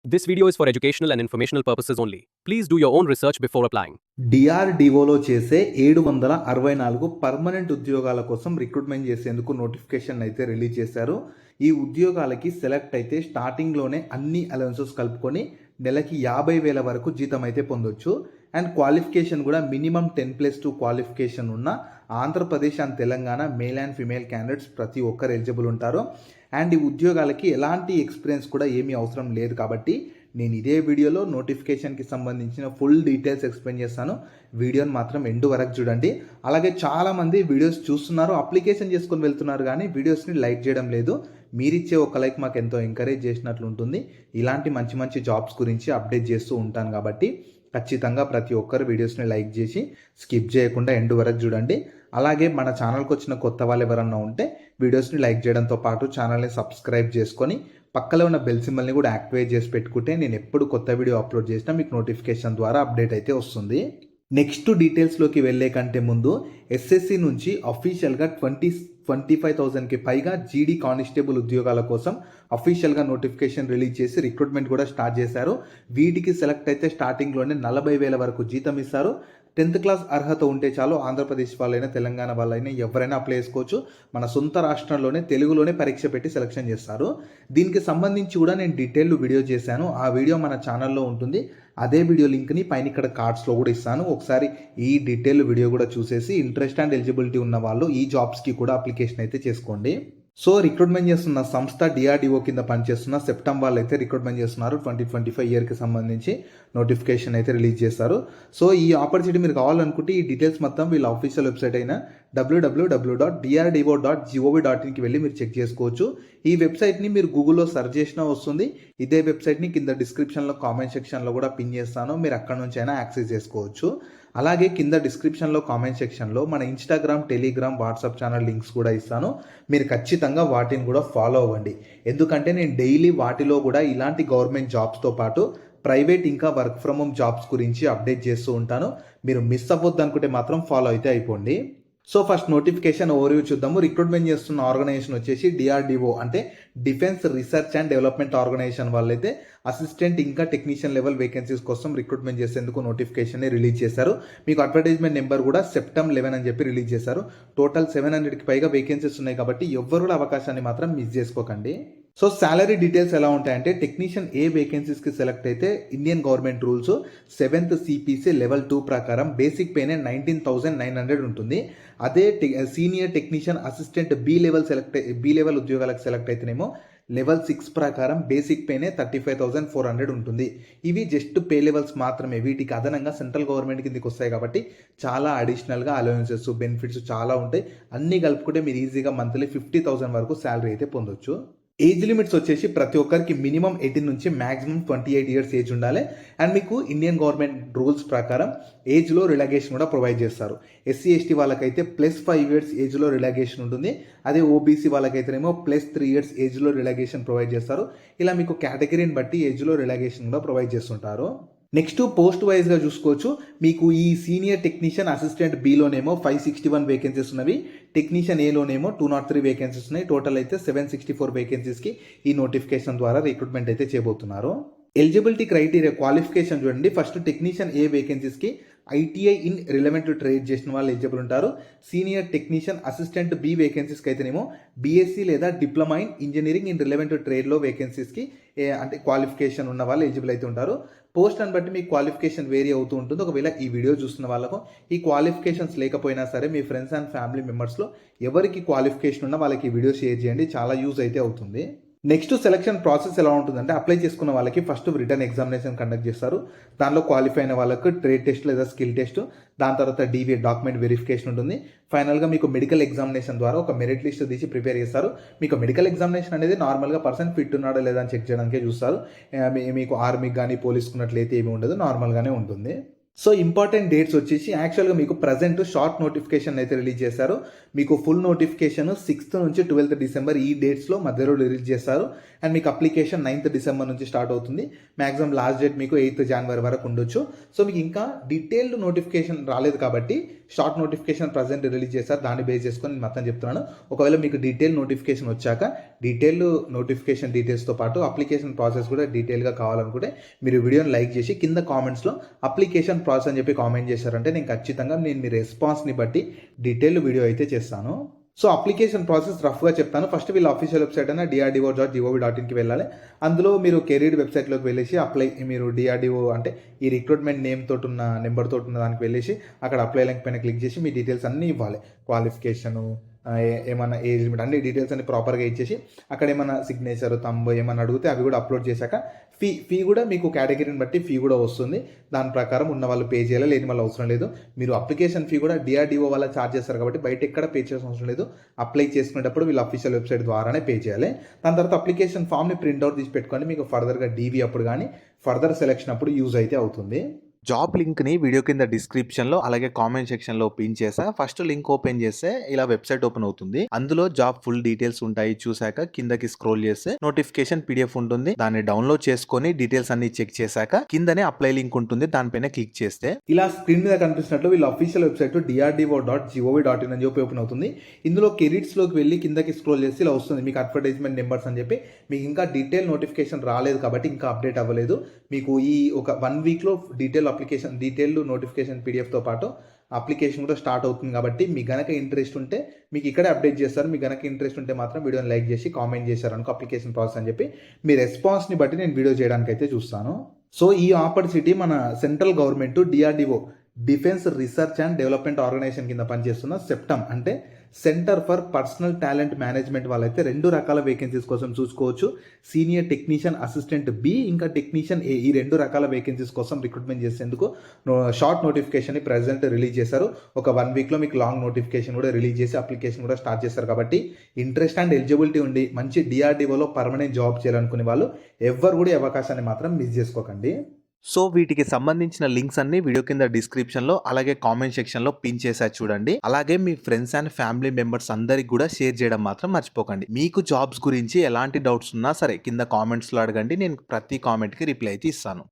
This video is for educational and informational purposes only. Please do your own research before applying. డిఆర్డిఓలో చేసే 764 permanent ఉద్యోగాల కోసం recruitment చేసేందుకు notification అయితే release చేశారు. ఈ ఉద్యోగాలకి సెలెక్ట్ అయితే స్టార్టింగ్లోనే అన్ని అలవెన్సెస్ కలుపుకొని నెలకి 50,000 వరకు జీతం అయితే పొందొచ్చు. అండ్ క్వాలిఫికేషన్ కూడా మినిమం 10+2 క్వాలిఫికేషన్ ఉన్న Andhra Pradesh and Telangana male and female candidates ప్రతి ఒక్కరు ఎలిజిబుల్ ఉంటారు. అండ్ ఈ ఉద్యోగాలకి ఎలాంటి ఎక్స్పీరియన్స్ కూడా ఏమీ అవసరం లేదు కాబట్టి నేను ఇదే వీడియోలో నోటిఫికేషన్కి సంబంధించిన ఫుల్ డీటెయిల్స్ ఎక్స్ప్లెయిన్ చేస్తాను. వీడియోని మాత్రం ఎండ్ వరకు చూడండి. అలాగే చాలామంది వీడియోస్ చూస్తున్నారు, అప్లికేషన్ చేసుకొని వెళ్తున్నారు కానీ వీడియోస్ని లైక్ చేయడం లేదు. మీరిచ్చే ఒక లైక్ మాకు ఎంతో ఎంకరేజ్ చేసినట్లు ఉంటుంది. ఇలాంటి మంచి మంచి జాబ్స్ గురించి అప్డేట్ చేస్తూ ఉంటాను కాబట్టి ఖచ్చితంగా ప్రతి ఒక్కరు వీడియోస్ని లైక్ చేసి స్కిప్ చేయకుండా ఎండ్ వరకు చూడండి. అలాగే మన ఛానల్కి వచ్చిన కొత్త వాళ్ళు ఎవరన్నా ఉంటే వీడియోస్ని లైక్ చేయడంతో పాటు ఛానల్ని సబ్స్క్రైబ్ చేసుకొని పక్కలో ఉన్న బెల్ సింబల్ని కూడా యాక్టివేట్ చేసి పెట్టుకుంటే నేను ఎప్పుడు కొత్త వీడియో అప్లోడ్ చేసినా మీకు నోటిఫికేషన్ ద్వారా అప్డేట్ అయితే వస్తుంది. నెక్స్ట్ డీటెయిల్స్లోకి వెళ్ళే కంటే ముందు ఎస్ఎస్సి నుంచి అఫీషియల్గా 25,000కి పైగా జీడీ కానిస్టేబుల్ ఉద్యోగాల కోసం అఫీషియల్గా నోటిఫికేషన్ రిలీజ్ చేసి రిక్రూట్మెంట్ కూడా స్టార్ట్ చేశారు. వీటికి సెలెక్ట్ అయితే స్టార్టింగ్లోనే 40,000 వరకు జీతం ఇస్తారు. 10th క్లాస్ అర్హత ఉంటే చాలు. ఆంధ్రప్రదేశ్ వాళ్ళైనా తెలంగాణ వాళ్ళైనా ఎవరైనా అప్లై చేసుకోవచ్చు. మన సొంత రాష్ట్రంలోనే తెలుగులోనే పరీక్ష పెట్టి సెలెక్షన్ చేస్తారు. దీనికి సంబంధించి కూడా నేను డీటెయిల్ వీడియో చేశాను. ఆ వీడియో మన ఛానల్లో ఉంటుంది. అదే వీడియో లింక్ని పైన ఇక్కడ కార్డ్స్లో కూడా ఇస్తాను. ఒకసారి ఈ డీటెయిల్ వీడియో కూడా చూసేసి ఇంట్రెస్ట్ అండ్ ఎలిజిబిలిటీ ఉన్న వాళ్ళు ఈ జాబ్స్కి కూడా అప్లికేషన్ అయితే చేసుకోండి. సో రిక్రూట్మెంట్ చేస్తున్న సంస్థ డిఆర్డిఓ కింద పనిచేస్తున్న సెప్టెంబర్ వాళ్ళు అయితే రిక్రూట్మెంట్ చేస్తున్నారు. 2025 ఇయర్కి సంబంధించి నోటిఫికేషన్ అయితే రిలీజ్ చేస్తారు. సో ఈ ఆపర్చునిటీ మీరు కావాలనుకుంటే ఈ డీటెయిల్స్ మొత్తం వీళ్ళ ఆఫీషియల్ వెబ్సైట్ అయిన www.drdo.gov.inకి వెళ్ళి మీరు చెక్ చేసుకోవచ్చు. ఈ వెబ్సైట్ని మీరు గూగుల్లో సెర్చ్ చేసినా వస్తుంది. ఇదే వెబ్సైట్ని కింద డిస్క్రిప్షన్లో కామెంట్ సెక్షన్లో కూడా పిన్ చేస్తాను. మీరు అక్కడ నుంచి అయినా యాక్సెస్ చేసుకోవచ్చు. అలాగే కింద డిస్క్రిప్షన్లో కామెంట్ సెక్షన్లో మన Instagram, Telegram, WhatsApp channel links కూడా ఇస్తాను. మీరు ఖచ్చితంగా వాటిని కూడా ఫాలో అవ్వండి. ఎందుకంటే నేను డైలీ వాటిలో కూడా ఇలాంటి గవర్నమెంట్ జాబ్స్తో పాటు ప్రైవేట్ ఇంకా వర్క్ ఫ్రమ్ హోమ్ జాబ్స్ గురించి అప్డేట్ చేస్తూ ఉంటాను. మీరు మిస్ అవ్వద్దు అనుకుంటే మాత్రం ఫాలో అయితే అయిపోండి. సో ఫస్ట్ నోటిఫికేషన్ ఓవర్వ్యూ చూద్దాము. రిక్రూట్మెంట్ చేస్తున్న ఆర్గనైజేషన్ వచ్చేసి డిఆర్డిఓ అంటే defence research and development organisation వాళ్ళైతే అసిస్టెంట్ ఇంకా టెక్నీషియన్ లెవెల్ వేకెన్సీస్ కోసం రిక్రూట్మెంట్ చేసేందుకు నోటిఫికేషన్ రిలీజ్ చేశారు. మీకు అడ్వర్టైజ్మెంట్ నెంబర్ కూడా September 11 అని చెప్పి రిలీజ్ చేశారు. టోటల్ 700కి పైగా వేకెన్సీస్ ఉన్నాయి కాబట్టి ఎవ్వరు కూడా అవకాశాన్ని మాత్రం మిస్ చేసుకోకండి. సో శాలరీ డీటెయిల్స్ ఎలా ఉంటాయంటే టెక్నీషియన్ ఏ వేకెన్సీస్కి సెలెక్ట్ అయితే Indian government rules 7th CPC level 2 ప్రకారం బేసిక్ పేనే 19,900 ఉంటుంది. అదే senior technician assistant B level ఉద్యోగాలకు సెలెక్ట్ అయితేనేమో లెవెల్ 6 ప్రకారం బేసిక్ పేనే 35,400 ఉంటుంది. ఇవి జస్ట్ పే లెవెల్స్ మాత్రమే. వీటికి అదనంగా సెంట్రల్ గవర్నమెంట్ కిందకి వస్తాయి కాబట్టి చాలా అడిషనల్గా అలవెన్సెస్, బెనిఫిట్స్ చాలా ఉంటాయి. అన్నీ కలుపుకుంటే మీరు ఈజీగా మంత్లీ 50,000 వరకు శాలరీ అయితే పొందొచ్చు. ఏజ్ లిమిట్స్ వచ్చేసి ప్రతి ఒక్కరికి మినిమం 18 నుంచి మ్యాక్సిమం 28 ఇయర్స్ ఏజ్ ఉండాలి. అండ్ మీకు ఇండియన్ గవర్నమెంట్ రూల్స్ ప్రకారం ఏజ్లో రిలాగేషన్ కూడా ప్రొవైడ్ చేస్తారు. SC/ST వాళ్ళకైతే +5 ఇయర్స్ ఏజ్లో రిలాగేషన్ ఉంటుంది. అదే OBC వాళ్ళకైతేనేమో +3 ఇయర్స్ ఏజ్లో రిలాగేషన్ ప్రొవైడ్ చేస్తారు. ఇలా మీకు కేటగిరీని బట్టి ఏజ్లో రిలాగేషన్ కూడా ప్రొవైడ్ చేస్తుంటారు. నెక్స్ట్ పోస్ట్ వైజ్గా చూసుకోవచ్చు. మీకు ఈ సీనియర్ టెక్నీషియన్ అసిస్టెంట్ బిలోనేమో 561 వేకెన్సీస్ ఉన్నవి. టెక్నీషియన్ ఏలోనేమో 203 వేకెన్సీస్ ఉన్నాయి. టోటల్ అయితే 764 వేకెన్సీస్కి ఈ నోటిఫికేషన్ ద్వారా రిక్రూట్మెంట్ అయితే చేయబోతున్నారు. ఎలిజిబిలిటీ క్రైటీరియా క్వాలిఫికేషన్ చూడండి. ఫస్ట్ టెక్నీషియన్ ఏ వేకెన్సీస్కి ITI in relevant to trade చేసిన వాళ్ళు ఎలిజిబుల్ ఉంటారు. సీనియర్ టెక్నీషియన్ అసిస్టెంట్ బి వేకెన్సీస్కి అయితేనేమో BSc లేదా diploma in engineering in relevant to ట్రేడ్లో వేకెన్సీస్కి అంటే క్వాలిఫికేషన్ ఉన్న వాళ్ళు ఎలిజిబుల్ అయితే ఉంటారు. పోస్ట్ అని బట్టి మీ క్వాలిఫికేషన్ వేరీ అవుతూ ఉంటుంది. ఒకవేళ ఈ వీడియో చూస్తున్న వాళ్ళకు ఈ క్వాలిఫికేషన్స్ లేకపోయినా సరే మీ ఫ్రెండ్స్ అండ్ ఫ్యామిలీ మెంబర్స్లో ఎవరికి క్వాలిఫికేషన్ ఉన్నా వాళ్ళకి ఈ వీడియో షేర్ చేయండి. చాలా యూజ్ అయితే అవుతుంది. నెక్స్ట్ సెలక్షన్ ప్రాసెస్ ఎలా ఉంటుందంటే అప్లై చేసుకున్న వాళ్ళకి ఫస్ట్ రిటర్న్ ఎగ్జామినేషన్ కండక్ట్ చేస్తారు. దానిలో క్వాలిఫై అయిన వాళ్ళకు ట్రేడ్ టెస్ట్ లేదా స్కిల్ టెస్ట్, దాని తర్వాత DVA డాక్యుమెంట్ వెరిఫికేషన్ ఉంటుంది. ఫైనల్గా మీకు మెడికల్ ఎగ్జామినేషన్ ద్వారా ఒక మెరిట్ లిస్ట్ తీసి ప్రిపేర్ చేస్తారు. మీకు మెడికల్ ఎగ్జామినేషన్ అనేది నార్మల్గా పర్సన్ ఫిట్ ఉన్నాడో లేదా అని చెక్ చేయడానికే చూస్తారు. మీకు ఆర్మీకి కానీ పోలీస్కి ఉన్నట్లయితే ఏమి ఉండదు, నార్మల్గానే ఉంటుంది. సో ఇంపార్టెంట్ డేట్స్ వచ్చేసి యాక్చువల్గా మీకు ప్రజెంట్ షార్ట్ నోటిఫికేషన్ అయితే రిలీజ్ చేశారు. మీకు ఫుల్ నోటిఫికేషన్ 6th నుంచి 12th డిసెంబర్ ఈ డేట్స్లో మధ్యలో రిలీజ్ చేస్తారు. అండ్ మీకు అప్లికేషన్ 9th డిసెంబర్ నుంచి స్టార్ట్ అవుతుంది. మ్యాక్సిమం లాస్ట్ డేట్ మీకు 8th జనవరి వరకు ఉండొచ్చు. సో మీకు ఇంకా డీటెయిల్డ్ నోటిఫికేషన్ రాలేదు కాబట్టి షార్ట్ నోటిఫికేషన్ ప్రజెంట్ రిలీజ్ చేశారు. దాన్ని బేస్ చేసుకొని నేను మొత్తం చెప్తున్నాను. ఒకవేళ మీకు డీటెయిల్ నోటిఫికేషన్ వచ్చాక డీటెయిల్ నోటిఫికేషన్ డీటెయిల్స్తో పాటు అప్లికేషన్ ప్రాసెస్ కూడా డీటెయిల్గా కావాలనుకుంటే మీరు వీడియోని లైక్ చేసి కింద కామెంట్స్లో అప్లికేషన్ ప్రాసెస్ అని చెప్పి కామెంట్ చేశారంటే నేను ఖచ్చితంగా మీ రెస్పాన్స్ని బట్టి డీటెయిల్ వీడియో అయితే చేస్తాను. సో అప్లికేషన్ ప్రాసెస్ రఫ్గా చెప్తాను. ఫస్ట్ వీళ్ళ ఆఫీషియల్ వెబ్సైట్ అయినా DRDO.gov.inకి వెళ్ళాలి. అందులో మీరు కెరీర్ వెబ్సైట్లోకి వెళ్ళేసి మీరు DRDO అంటే ఈ రిక్రూట్మెంట్ నేమ్ తోటి ఉన్న నెంబర్ తోటి ఉన్న దానికి వెళ్ళేసి అక్కడ అప్లై లింక్ పైన క్లిక్ చేసి మీ డీటెయిల్స్ అన్నీ ఇవ్వాలి. క్వాలిఫికేషను, ఏమన్నా ఏజ్ లిమిట్, అన్ని డీటెయిల్స్ అన్ని ప్రాపర్గా ఇచ్చేసి అక్కడ ఏమన్నా సిగ్నేచర్ తంబు ఏమన్నా అడిగితే అవి కూడా అప్లోడ్ చేశాక ఫీ కూడా మీకు కేటగిరీని బట్టి ఫీ కూడా వస్తుంది. దాని ప్రకారం ఉన్న వాళ్ళు పే చేయాలి, లేని వాళ్ళు అవసరం లేదు. మీరు అప్లికేషన్ ఫీ కూడా DRDO వల్ల ఛార్జ్ చేస్తారు కాబట్టి బయట ఎక్కడ పే చేయాల్సిన అవసరం లేదు. అప్లై చేసుకునేటప్పుడు వీళ్ళ అఫీషియల్ వెబ్సైట్ ద్వారానే పే చేయాలి. దాని తర్వాత అప్లికేషన్ ఫామ్ని ప్రింట్అవుట్ తీసి పెట్టుకోండి. మీకు ఫర్దర్గా DV అప్పుడు కానీ ఫర్దర్ సెలెక్షన్ అప్పుడు యూజ్ అయితే అవుతుంది. జాబ్ లింక్ని వీడియో కింద డిస్క్రిప్షన్లో అలాగే కామెంట్ సెక్షన్లో పిన్ చేసా. ఫస్ట్ లింక్ ఓపెన్ చేస్తే ఇలా వెబ్సైట్ ఓపెన్ అవుతుంది. అందులో జాబ్ ఫుల్ డీటెయిల్స్ ఉంటాయి. చూసాక కిందకి స్క్రోల్ చేస్తే నోటిఫికేషన్ PDF ఉంటుంది. దాన్ని డౌన్లోడ్ చేసుకొని డీటెయిల్స్ అన్ని చెక్ చేశాక కిందనే అప్లై లింక్ ఉంటుంది. దానిపైన క్లిక్ చేస్తే ఇలా స్క్రీన్ మీద కనిపిస్తున్నట్లు వీళ్ళ అఫీషియల్ వెబ్సైట్ DRDO.gov.in అని చెప్పి ఓపెన్ అవుతుంది. ఇందులో కెరీర్స్లోకి వెళ్ళి కిందకి స్క్రోల్ చేస్తే ఇలా వస్తుంది మీకు అడ్వర్టైజ్మెంట్ నెంబర్స్ అని చెప్పి. మీకు ఇంకా డీటెయిల్ నోటిఫికేషన్ రాలేదు కాబట్టి ఇంకా అప్డేట్ అవ్వలేదు. మీకు ఈ ఒక 1 వీక్లో డీటెయిల్ నోటిఫికేషన్ PDFతో పాటు అప్లికేషన్ కూడా స్టార్ట్ అవుతుంది కాబట్టి మీకు గనక ఇంట్రెస్ట్ ఉంటే మీకు ఇక్కడే అప్డేట్ చేస్తారు. మీకు గనక ఇంట్రెస్ట్ ఉంటే మాత్రం వీడియోని లైక్ చేసి కామెంట్ చేశారు అనుకో అప్లికేషన్ ప్రాసెస్ అని చెప్పి మీ రెస్పాన్స్ని బట్టి నేను వీడియో చేయడానికి అయితే చూస్తాను. సో ఈ ఆపర్చునిటీ మన central government DRDO defence research and development organisation కింద పనిచేస్తున్న సెప్టమ్ అంటే centre for personnel talent management వాళ్ళైతే 2 రకాల వేకెన్సీస్ కోసం చూసుకోవచ్చు. సీనియర్ టెక్నీషియన్ అసిస్టెంట్ B ఇంకా టెక్నీషియన్ A ఈ 2 రకాల వేకెన్సీస్ కోసం రిక్రూట్మెంట్ చేసేందుకు షార్ట్ నోటిఫికేషన్ని ప్రెజెంట్ రిలీజ్ చేశారు. ఒక 1 వీక్లో మీకు లాంగ్ నోటిఫికేషన్ కూడా రిలీజ్ చేసి అప్లికేషన్ కూడా స్టార్ట్ చేశారు. కాబట్టి ఇంట్రెస్ట్ అండ్ ఎలిజిబిలిటీ ఉండి మంచి DRDOలో పర్మనెంట్ జాబ్ చేయాలనుకునే వాళ్ళు ఎవ్వరు కూడా ఈ అవకాశాన్ని మాత్రం మిస్ చేసుకోకండి. సో వీటికి సంబంధించిన లింక్స్ అన్ని వీడియో కింద డిస్క్రిప్షన్లో అలాగే కామెంట్ సెక్షన్లో పిన్ చేసా చూడండి. అలాగే మీ ఫ్రెండ్స్ అండ్ ఫ్యామిలీ మెంబర్స్ అందరికి కూడా షేర్ చేయడం మాత్రం మర్చిపోకండి. మీకు జాబ్స్ గురించి ఎలాంటి డౌట్స్ ఉన్నా సరే కింద కామెంట్స్లో అడగండి. నేను ప్రతి కామెంట్కి రిప్లై అయితే ఇస్తాను.